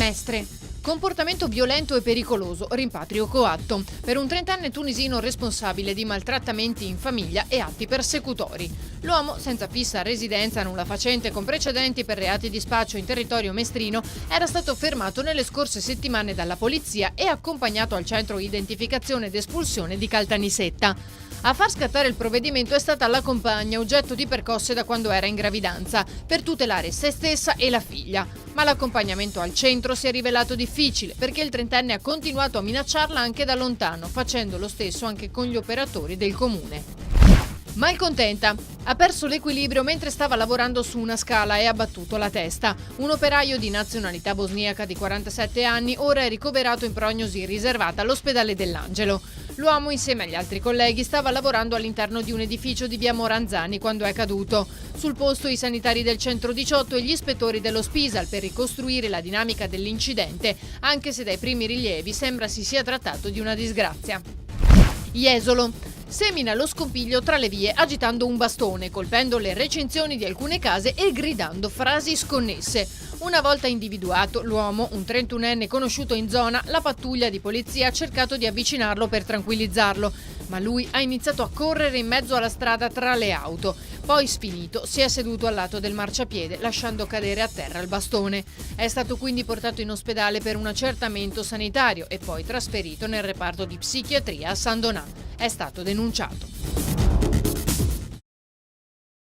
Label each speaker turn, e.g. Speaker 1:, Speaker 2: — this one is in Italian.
Speaker 1: Mestre. Comportamento violento e pericoloso, rimpatrio coatto. Per un 30enne tunisino responsabile di maltrattamenti in famiglia e atti persecutori. L'uomo, senza fissa residenza, nulla facente con precedenti per reati di spaccio in territorio mestrino, era stato fermato nelle scorse settimane dalla polizia e accompagnato al centro identificazione ed espulsione di Caltanissetta. A far scattare il provvedimento è stata la compagna, oggetto di percosse da quando era in gravidanza, per tutelare se stessa e la figlia. Ma l'accompagnamento al centro si è rivelato difficile perché il 30enne ha continuato a minacciarla anche da lontano, facendo lo stesso anche con gli operatori del comune. Malcontenta. Ha perso l'equilibrio mentre stava lavorando su una scala e ha battuto la testa. Un operaio di nazionalità bosniaca di 47 anni ora è ricoverato in prognosi riservata all'ospedale dell'Angelo. L'uomo, insieme agli altri colleghi, stava lavorando all'interno di un edificio di via Moranzani quando è caduto. Sul posto i sanitari del centro 18 e gli ispettori dello Spisal per ricostruire la dinamica dell'incidente, anche se dai primi rilievi sembra si sia trattato di una disgrazia. Jesolo. Semina lo scompiglio tra le vie agitando un bastone, colpendo le recinzioni di alcune case e gridando frasi sconnesse. Una volta individuato l'uomo, un 31enne conosciuto in zona, la pattuglia di polizia ha cercato di avvicinarlo per tranquillizzarlo, ma lui ha iniziato a correre in mezzo alla strada tra le auto. Poi, sfinito, si è seduto al lato del marciapiede, lasciando cadere a terra il bastone. È stato quindi portato in ospedale per un accertamento sanitario e poi trasferito nel reparto di psichiatria a San Donà. È stato denunciato.